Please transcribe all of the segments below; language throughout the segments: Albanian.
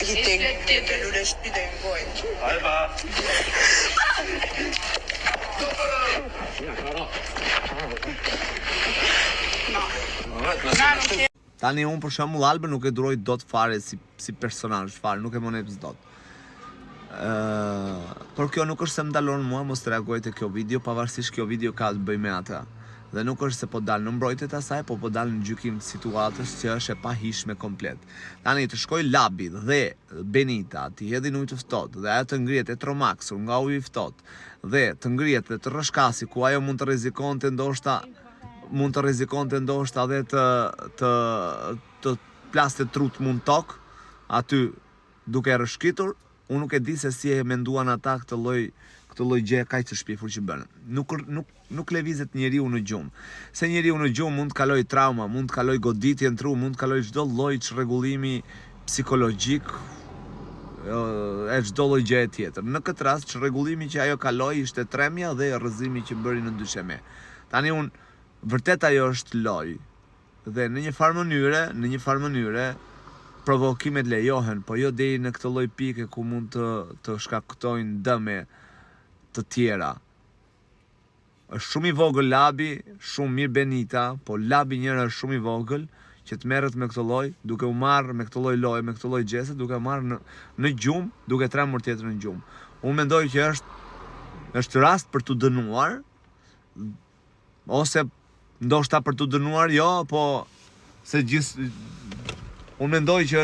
Te lule shpite në gojë. Hajde. Tani unë për shembull Albën nuk e duroj dot fare si personazh fare, nuk e moneps dot. Por kjo nuk është se më dalon mua mos të reagoj te kjo video, pavarësisht kjo video ka të bëjë me atë. Dhe nuk është se po dal në mbrojtjet e saj, po dal në gjykim të situatës që është e pahishme komplet. Tani të shkoj Labi dhe Benita, t'i hedhin ujë të ftohtë dhe ajo të ngrihet e tromaksur nga uji i ftohtë dhe të ngrihet dhe të rrëshkasi ku ajo mund të rrezikonte ndoshta dhe të plaste trut mund tok aty duke rrëshqitur. Unë nuk e di se si e menduan ata këtë lloj gjë kaq të shpifur që bënë. Nuk lëvizet njeriu në gjumë. Se njeriu në gjumë mund të kaloj trauma, mund të kaloj goditje në tru, mund të kaloj çdo lloj çrregullimi psikologjik e çdo lloj gjëje tjetër. Në këtë rast çrregullimi që ajo kaloi ishte tremja dhe rrëzimi që bëri në dysheme. Tani unë vërtet ajo është loj. Dhe në një farë mënyre provokimet lejohen, po jo deri në këtë lloj pike ku mund të shkaktojnë dëme të tjera. Është shumë i vogël Labi, shumë mirë Benita, po Labi njëra është shumë i vogël që të merret me këtë lloj, duke u marrë me këtë lloj loje, me këtë lloj gjese, duke marrë në gjumë, duke tremur tjetër në gjumë. Unë mendoj që është rast për t'u dënuar, ose ndoshta për t'u dënuar, jo, po se unë mendoj që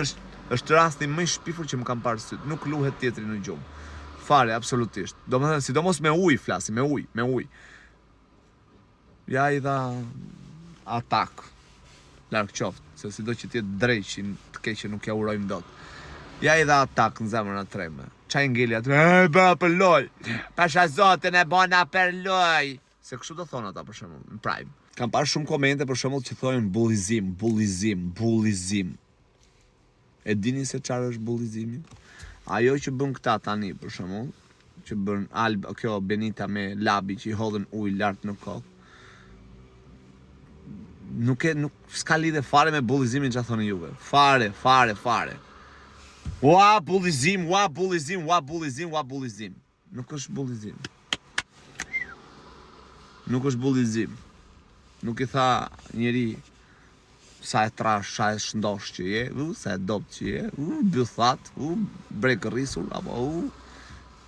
është rasti më i shpifur që më kam parë syt. Nuk luhet tjetri në gjumë. Fare, absolutisht. Domethënë, sidomos me ujë flasim, me ujë. Ja i dha atak. Larg qoftë, se sido që t'jetë drejqin të keqe nuk ja urojmë dot. Ja i dha atak në zemrën e treme. Çaj ngeli atë, bëra për loj. Pasha zotën e bona për loj. Se kështu do thonë ata për shembull, në Prime. Kam parë shumë komente për shembull që thonë bullizim. E dini se çfarë është bullizimi? Ajo që bën këta tani për shembull, që bën kjo Benita me Labi që i hodhën ujë lart në kokë. Nuk s'ka lidhje fare me bullizimin që thonë juve. Fare. Ua bullizim. Nuk është bullizim. Nuk i tha njeri sa e trash, sa e shëndosh që je, sa e dopt që je, bythat, brek rrisur, apo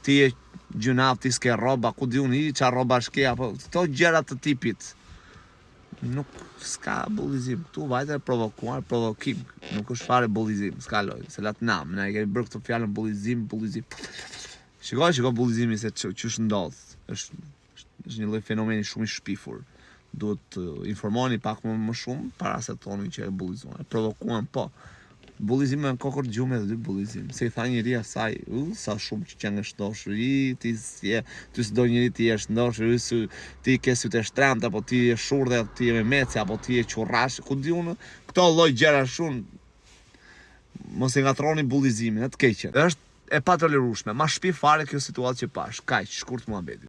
ti e gjunav, ti s'ke roba, ku di unë i qa roba shke, apo këto gjërat të tipit. Nuk s'ka bullizim, këtu vajte provokim, nuk është fare bullizim, s'ka loj, se latë nam, ne kemi bërë këtë fjallën bullizim. Shiko bullizimi se që shëndodh, është një lloj fenomeni shumë i shpifur. Duhet të informoni pak më shumë para se thoni që e bullizuan. E provokuan, po. Bullizim me në kokër gjumë edhe dy bullizim. Se i tha njëri asaj, sa shumë që qenë shëndoshur, ti s'do njëri ti e shëndoshur, ti ke sytë e shtremta, apo ti e shurdhe, ti e me mece, apo ti e qurrash, ku di unë, këto lloj gjëra shumë, mos e ngatroni bullizimin, atë keqen. Është e patolerueshme, ma shpi fare kjo situatë që pash, kaq, shkurt muhabeti.